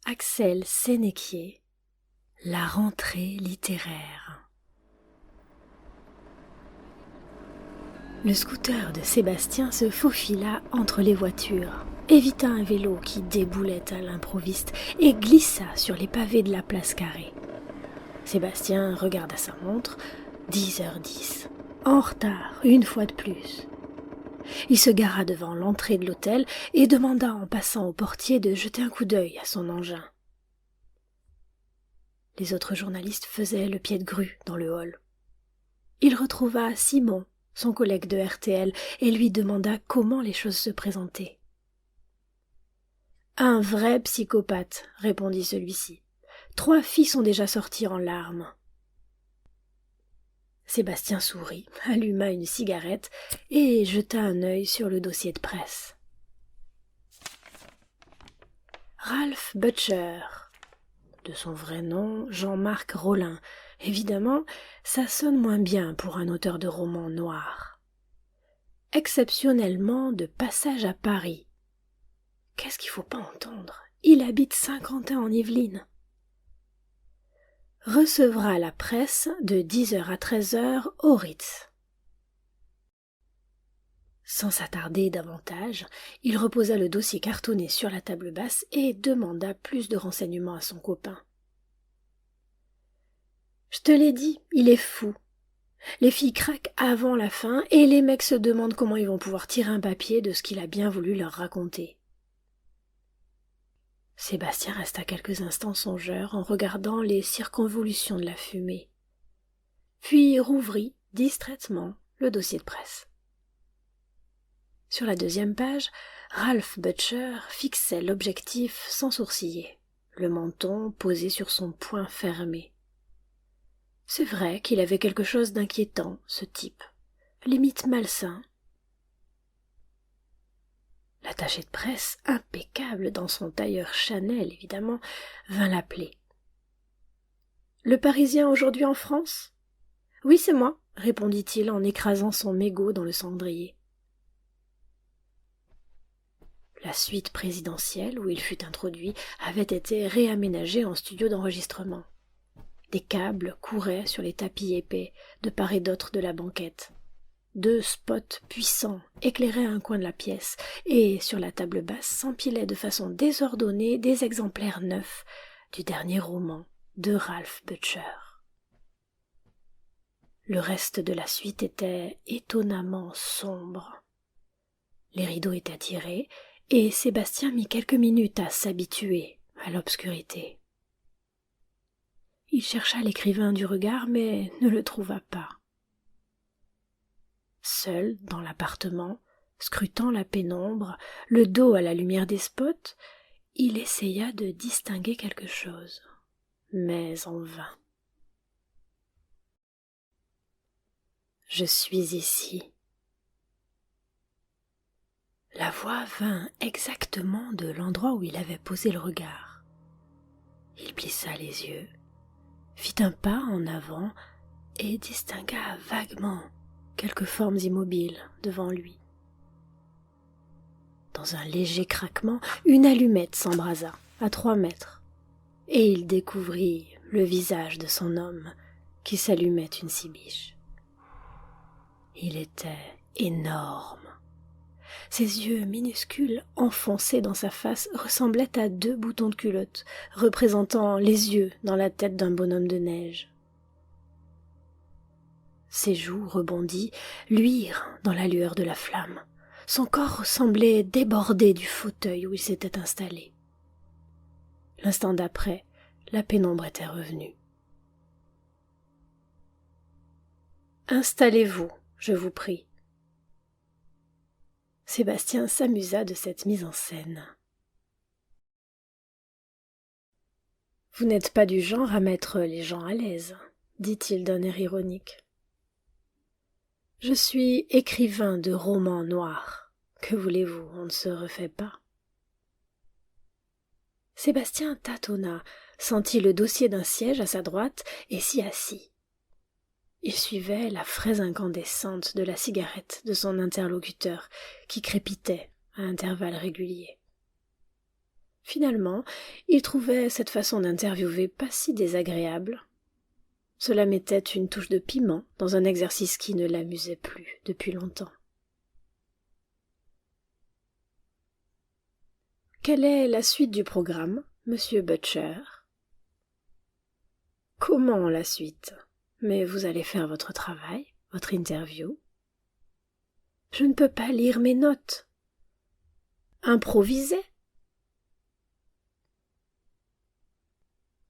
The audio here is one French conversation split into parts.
Axel Sénéquier, la rentrée littéraire. Le scooter de Sébastien se faufila entre les voitures, évita un vélo qui déboulait à l'improviste et glissa sur les pavés de la place Carrée. Sébastien regarda sa montre, 10h10, en retard une fois de plus. Il se gara devant l'entrée de l'hôtel et demanda en passant au portier de jeter un coup d'œil à son engin. Les autres journalistes faisaient le pied de grue dans le hall. Il retrouva Simon, son collègue de RTL, et lui demanda comment les choses se présentaient. « Un vrai psychopathe, » répondit celui-ci. « 3 filles sont déjà sorties en larmes. » Sébastien sourit, alluma une cigarette et jeta un œil sur le dossier de presse. Ralph Butcher, de son vrai nom Jean-Marc Rollin. Évidemment, ça sonne moins bien pour un auteur de romans noirs. Exceptionnellement de passage à Paris. Qu'est-ce qu'il faut pas entendre? Il habite Saint-Quentin en Yvelines. Recevra la presse de 10h à 13h au Ritz. Sans s'attarder davantage, il reposa le dossier cartonné sur la table basse et demanda plus de renseignements à son copain. « Je te l'ai dit, il est fou. Les filles craquent avant la fin et les mecs se demandent comment ils vont pouvoir tirer un papier de ce qu'il a bien voulu leur raconter. » Sébastien resta quelques instants songeur en regardant les circonvolutions de la fumée, puis rouvrit distraitement le dossier de presse. Sur la 2e page, Ralph Butcher fixait l'objectif sans sourciller, le menton posé sur son poing fermé. C'est vrai qu'il avait quelque chose d'inquiétant, ce type, limite malsain. L'attaché de presse, impeccable dans son tailleur Chanel évidemment, vint l'appeler. « Le Parisien aujourd'hui en France ?»« Oui, c'est moi, » répondit-il en écrasant son mégot dans le cendrier. La suite présidentielle, où il fut introduit, avait été réaménagée en studio d'enregistrement. Des câbles couraient sur les tapis épais de part et d'autre de la banquette. 2 spots puissants éclairaient un coin de la pièce, et sur la table basse s'empilaient de façon désordonnée des exemplaires neufs du dernier roman de Ralph Butcher. Le reste de la suite était étonnamment sombre. Les rideaux étaient tirés, et Sébastien mit quelques minutes à s'habituer à l'obscurité. Il chercha l'écrivain du regard, mais ne le trouva pas. Seul, dans l'appartement, scrutant la pénombre, le dos à la lumière des spots, il essaya de distinguer quelque chose, mais en vain. « Je suis ici. » La voix vint exactement de l'endroit où il avait posé le regard. Il plissa les yeux, fit un pas en avant et distingua vaguement quelques formes immobiles devant lui. Dans un léger craquement, une allumette s'embrasa à 3 mètres, et il découvrit le visage de son homme qui s'allumait une cibiche. Il était énorme. Ses yeux minuscules, enfoncés dans sa face, ressemblaient à 2 boutons de culotte, représentant les yeux dans la tête d'un bonhomme de neige. Ses joues rebondies luirent dans la lueur de la flamme. Son corps semblait déborder du fauteuil où il s'était installé. L'instant d'après, la pénombre était revenue. « Installez-vous, je vous prie. » Sébastien s'amusa de cette mise en scène. « Vous n'êtes pas du genre à mettre les gens à l'aise, » dit-il d'un air ironique. « Je suis écrivain de romans noirs. Que voulez-vous, on ne se refait pas. » Sébastien tâtonna, sentit le dossier d'un siège à sa droite et s'y assit. Il suivait la fraise incandescente de la cigarette de son interlocuteur, qui crépitait à intervalles réguliers. Finalement, il trouvait cette façon d'interviewer pas si désagréable. Cela mettait une touche de piment dans un exercice qui ne l'amusait plus depuis longtemps. Quelle est la suite du programme, monsieur Butcher? Comment la suite? Mais vous allez faire votre travail, votre interview. Je ne peux pas lire mes notes. Improviser?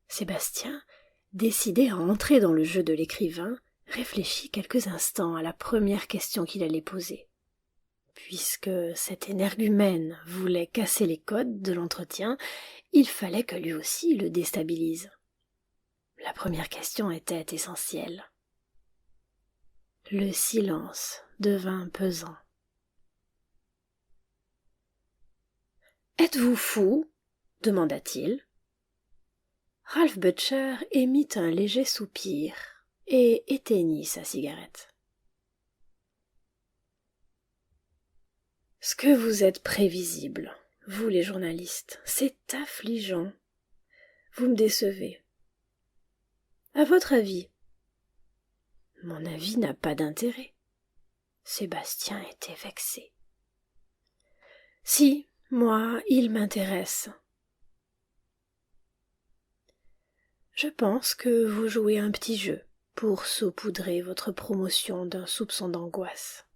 Sébastien, décidé à entrer dans le jeu de l'écrivain, réfléchit quelques instants à la première question qu'il allait poser. Puisque cet énergumène voulait casser les codes de l'entretien, il fallait que lui aussi le déstabilise. La première question était essentielle. Le silence devint pesant. « Êtes-vous fou ?» demanda-t-il. Ralph Butcher émit un léger soupir et éteignit sa cigarette. « Ce que vous êtes prévisible, vous les journalistes, c'est affligeant. Vous me décevez. À votre avis? » Mon avis n'a pas d'intérêt. Sébastien était vexé. Si, moi, il m'intéresse. Je pense que vous jouez un petit jeu pour saupoudrer votre promotion d'un soupçon d'angoisse.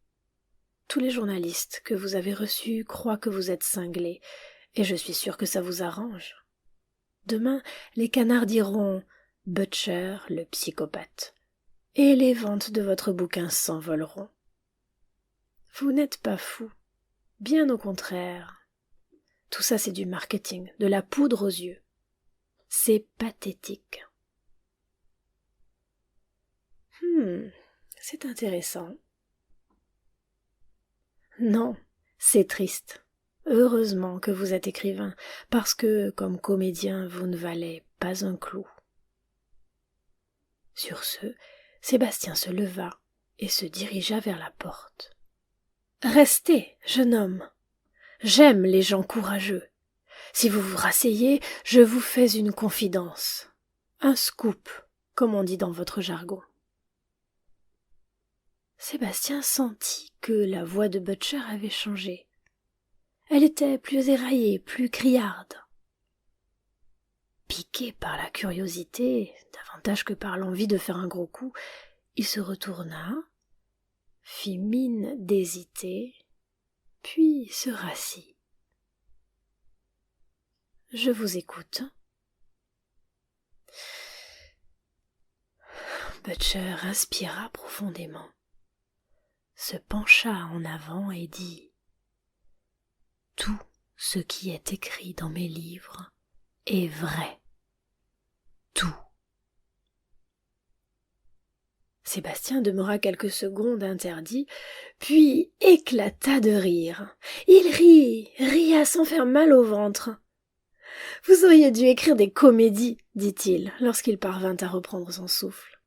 Tous les journalistes que vous avez reçus croient que vous êtes cinglé, et je suis sûre que ça vous arrange. Demain, les canards diront « Butcher, le psychopathe », et les ventes de votre bouquin s'envoleront. Vous n'êtes pas fou, bien au contraire. Tout ça, c'est du marketing, de la poudre aux yeux. C'est pathétique. C'est intéressant. Non, c'est triste. Heureusement que vous êtes écrivain, parce que, comme comédien, vous ne valez pas un clou. Sur ce, Sébastien se leva et se dirigea vers la porte. « Restez, jeune homme. J'aime les gens courageux. Si vous vous rasseyez, je vous fais une confidence. Un scoop, comme on dit dans votre jargon. » Sébastien sentit que la voix de Butcher avait changé. Elle était plus éraillée, plus criarde. Piqué par la curiosité, davantage que par l'envie de faire un gros coup, il se retourna, fit mine d'hésiter, puis se rassit. « Je vous écoute. » Butcher inspira profondément, se pencha en avant et dit « Tout ce qui est écrit dans mes livres est vrai. Tout. » Sébastien demeura quelques secondes interdit, puis éclata de rire. Il rit à s'en faire mal au ventre. « Vous auriez dû écrire des comédies, dit-il, lorsqu'il parvint à reprendre son souffle.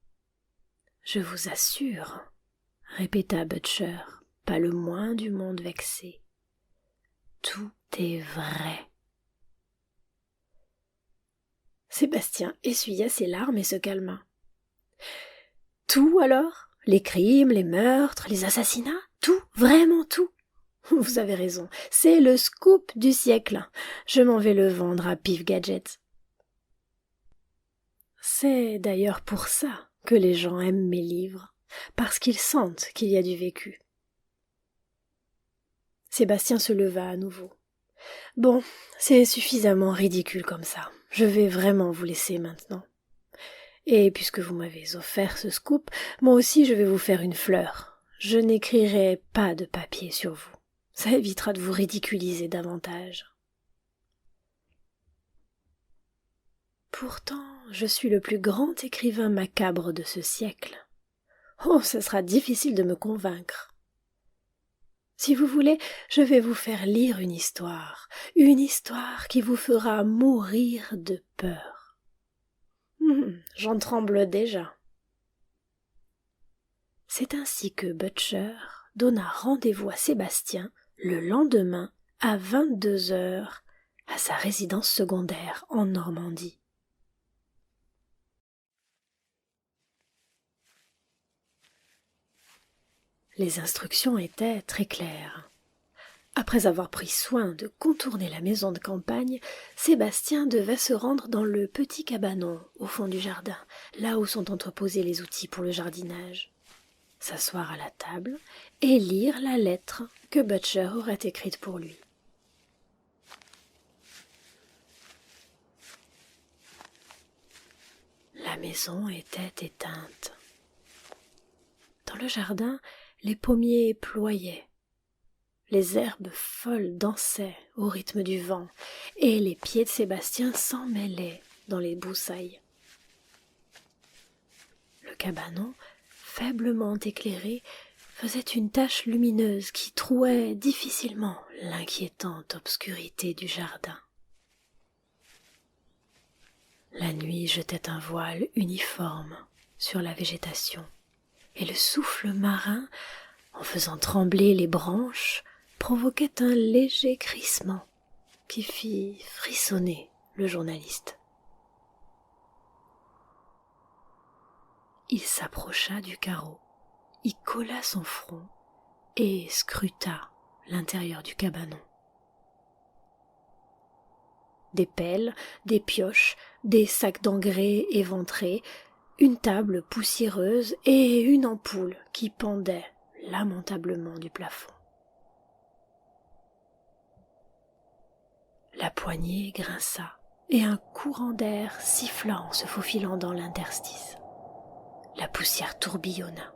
« Je vous assure, répéta Butcher, pas le moins du monde vexé. Tout est vrai. Sébastien essuya ses larmes et se calma. Tout alors? Les crimes, les meurtres, les assassinats? Tout? Vraiment tout? Vous avez raison, c'est le scoop du siècle. Je m'en vais le vendre à Pif Gadget. C'est d'ailleurs pour ça que les gens aiment mes livres, parce qu'ils sentent qu'il y a du vécu. Sébastien se leva à nouveau. Bon, c'est suffisamment ridicule comme ça. Je vais vraiment vous laisser maintenant. Et puisque vous m'avez offert ce scoop, moi aussi je vais vous faire une fleur. Je n'écrirai pas de papier sur vous. Ça évitera de vous ridiculiser davantage. Pourtant, je suis le plus grand écrivain macabre de ce siècle. Oh, ce sera difficile de me convaincre. Si vous voulez, je vais vous faire lire une histoire qui vous fera mourir de peur. J'en tremble déjà. C'est ainsi que Butcher donna rendez-vous à Sébastien le lendemain à 22 heures à sa résidence secondaire en Normandie. Les instructions étaient très claires. Après avoir pris soin de contourner la maison de campagne, Sébastien devait se rendre dans le petit cabanon au fond du jardin, là où sont entreposés les outils pour le jardinage, s'asseoir à la table et lire la lettre que Butcher aurait écrite pour lui. La maison était éteinte. Dans le jardin, les pommiers ployaient. Les herbes folles dansaient au rythme du vent, et les pieds de Sébastien s'emmêlaient dans les broussailles. Le cabanon, faiblement éclairé, faisait une tache lumineuse qui trouait difficilement l'inquiétante obscurité du jardin. La nuit jetait un voile uniforme sur la végétation, et le souffle marin, en faisant trembler les branches, provoquait un léger crissement qui fit frissonner le journaliste. Il s'approcha du carreau, y colla son front et scruta l'intérieur du cabanon. Des pelles, des pioches, des sacs d'engrais éventrés, une table poussiéreuse et une ampoule qui pendait lamentablement du plafond. La poignée grinça, et un courant d'air siffla en se faufilant dans l'interstice. La poussière tourbillonna.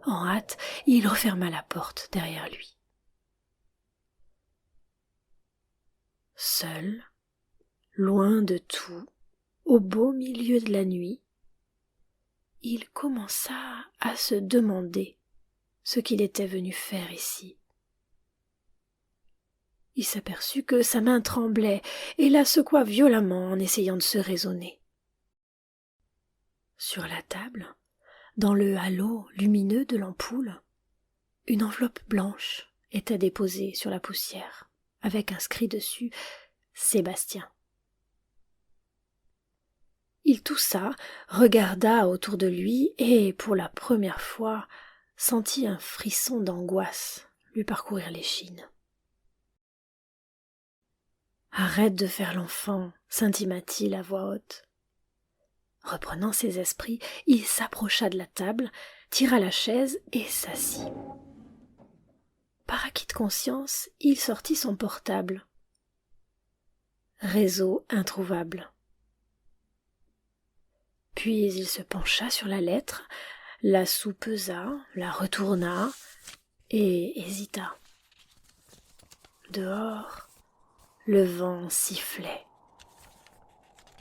En hâte, il referma la porte derrière lui. Seul, loin de tout, au beau milieu de la nuit, il commença à se demander ce qu'il était venu faire ici. Il s'aperçut que sa main tremblait et la secoua violemment en essayant de se raisonner. Sur la table, dans le halo lumineux de l'ampoule, une enveloppe blanche était déposée sur la poussière, avec inscrit dessus « Sébastien ». Il toussa, regarda autour de lui et, pour la première fois, sentit un frisson d'angoisse lui parcourir l'échine. « Arrête de faire l'enfant » s'intima-t-il à voix haute. Reprenant ses esprits, il s'approcha de la table, tira la chaise et s'assit. Par acquis de conscience, il sortit son portable. Réseau introuvable. Puis il se pencha sur la lettre, la soupesa, la retourna et hésita. Dehors, le vent sifflait.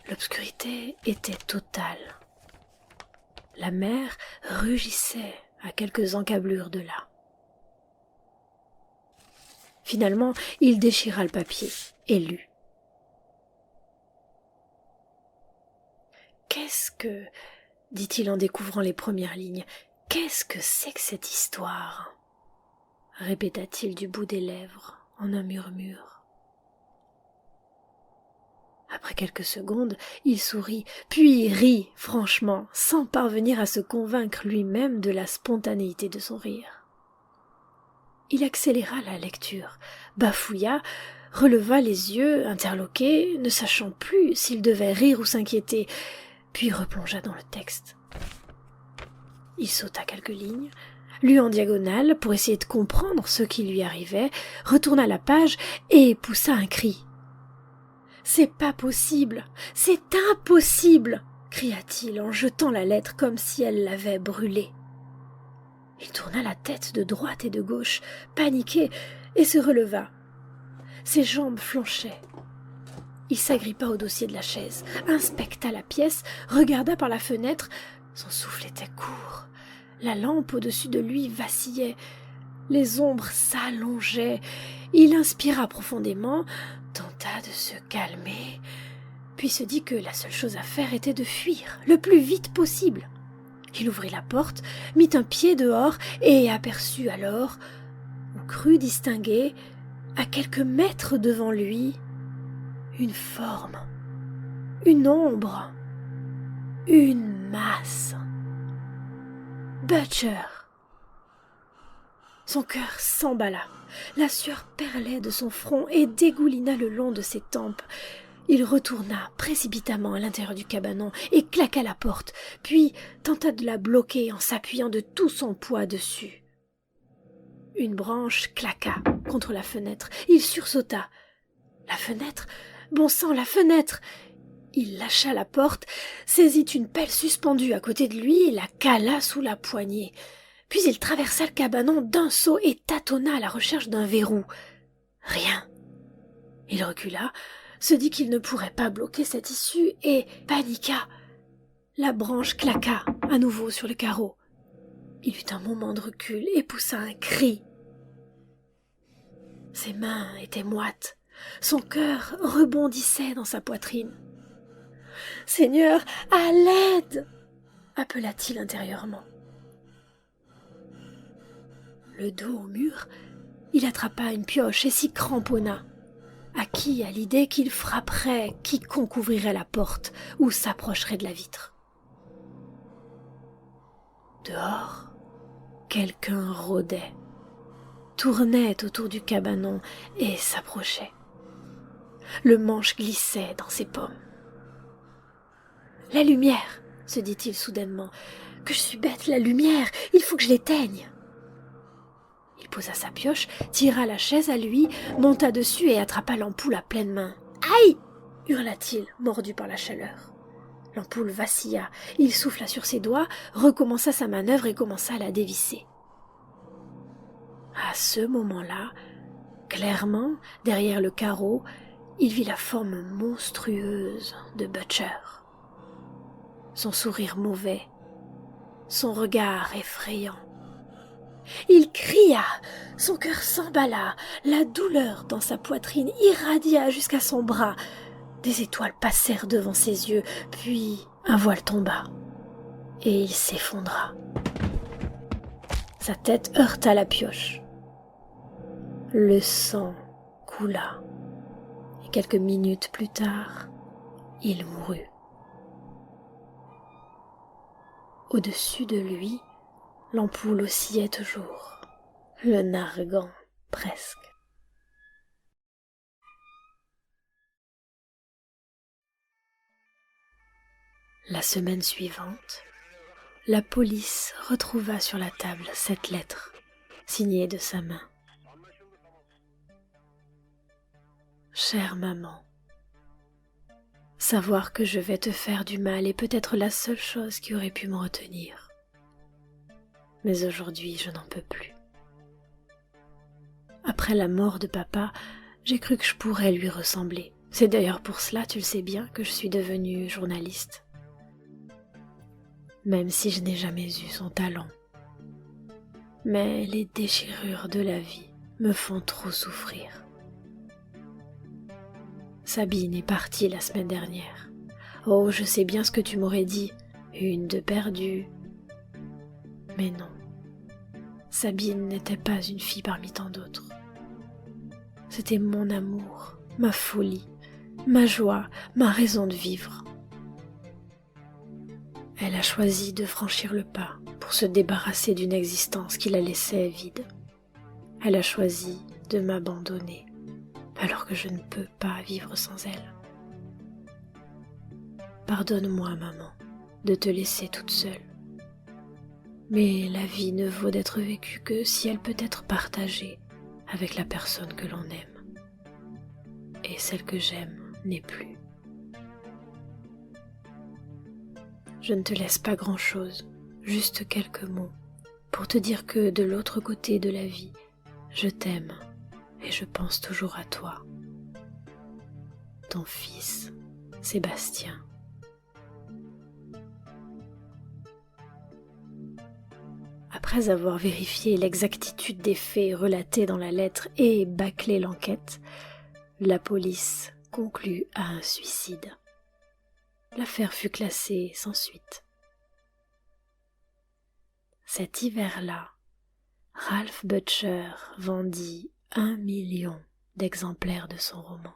L'obscurité était totale. La mer rugissait à quelques encablures de là. Finalement, il déchira le papier et lut. « Qu'est-ce que... » dit-il en découvrant les premières lignes. « Qu'est-ce que c'est que cette histoire ?» répéta-t-il du bout des lèvres en un murmure. Après quelques secondes, il sourit, puis rit franchement, sans parvenir à se convaincre lui-même de la spontanéité de son rire. Il accéléra la lecture, bafouilla, releva les yeux, interloqué, ne sachant plus s'il devait rire ou s'inquiéter, puis replongea dans le texte. Il sauta quelques lignes, lut en diagonale pour essayer de comprendre ce qui lui arrivait, retourna la page et poussa un cri. « C'est pas possible, c'est impossible !» cria-t-il en jetant la lettre comme si elle l'avait brûlée. Il tourna la tête de droite et de gauche, paniqué, et se releva. Ses jambes flanchaient. Il s'agrippa au dossier de la chaise, inspecta la pièce, regarda par la fenêtre. Son souffle était court. La lampe au-dessus de lui vacillait. Les ombres s'allongeaient. Il inspira profondément, tenta de se calmer, puis se dit que la seule chose à faire était de fuir, le plus vite possible. Il ouvrit la porte, mit un pied dehors et aperçut alors, ou crut distinguer, à quelques mètres devant lui, une forme, une ombre, une masse. Butcher. Son cœur s'emballa, la sueur perlait de son front et dégoulina le long de ses tempes. Il retourna précipitamment à l'intérieur du cabanon et claqua la porte, puis tenta de la bloquer en s'appuyant de tout son poids dessus. Une branche claqua contre la fenêtre. Il sursauta. La fenêtre ? Bon sang, la fenêtre ! Il lâcha la porte, saisit une pelle suspendue à côté de lui et la cala sous la poignée. Puis il traversa le cabanon d'un saut et tâtonna à la recherche d'un verrou. Rien. Il recula, se dit qu'il ne pourrait pas bloquer cette issue et paniqua. La branche claqua à nouveau sur le carreau. Il eut un moment de recul et poussa un cri. Ses mains étaient moites. Son cœur rebondissait dans sa poitrine. « Seigneur, à l'aide !» appela-t-il intérieurement. Le dos au mur, il attrapa une pioche et s'y cramponna, acquis à l'idée qu'il frapperait quiconque ouvrirait la porte ou s'approcherait de la vitre. Dehors, quelqu'un rôdait, tournait autour du cabanon et s'approchait. Le manche glissait dans ses pommes. « La lumière !» se dit-il soudainement. « Que je suis bête, la lumière! Il faut que je l'éteigne !» Il posa sa pioche, tira la chaise à lui, monta dessus et attrapa l'ampoule à pleine main. « Aïe !» hurla-t-il, mordu par la chaleur. L'ampoule vacilla, il souffla sur ses doigts, recommença sa manœuvre et commença à la dévisser. À ce moment-là, clairement, derrière le carreau, il vit la forme monstrueuse de Butcher. Son sourire mauvais, son regard effrayant. Il cria, son cœur s'emballa, la douleur dans sa poitrine irradia jusqu'à son bras. Des étoiles passèrent devant ses yeux, puis un voile tomba, et il s'effondra. Sa tête heurta la pioche. Le sang coula, et quelques minutes plus tard, il mourut. Au-dessus de lui, l'ampoule oscillait toujours, le narguant presque. La semaine suivante, la police retrouva sur la table cette lettre, signée de sa main. Chère maman, savoir que je vais te faire du mal est peut-être la seule chose qui aurait pu me retenir. Mais aujourd'hui, je n'en peux plus. Après la mort de papa, j'ai cru que je pourrais lui ressembler. C'est d'ailleurs pour cela, tu le sais bien, que je suis devenue journaliste. Même si je n'ai jamais eu son talent. Mais les déchirures de la vie me font trop souffrir. Sabine est partie la semaine dernière. Oh, je sais bien ce que tu m'aurais dit, une de perdue. Mais non, Sabine n'était pas une fille parmi tant d'autres. C'était mon amour, ma folie, ma joie, ma raison de vivre. Elle a choisi de franchir le pas pour se débarrasser d'une existence qui la laissait vide. Elle a choisi de m'abandonner, alors que je ne peux pas vivre sans elle. Pardonne-moi, maman, de te laisser toute seule. Mais la vie ne vaut d'être vécue que si elle peut être partagée avec la personne que l'on aime. Et celle que j'aime n'est plus. Je ne te laisse pas grand-chose, juste quelques mots, pour te dire que de l'autre côté de la vie, je t'aime et je pense toujours à toi. Ton fils, Sébastien. Après avoir vérifié l'exactitude des faits relatés dans la lettre et bâclé l'enquête, la police conclut à un suicide. L'affaire fut classée sans suite. Cet hiver-là, Ralph Butcher vendit 1 million d'exemplaires de son roman.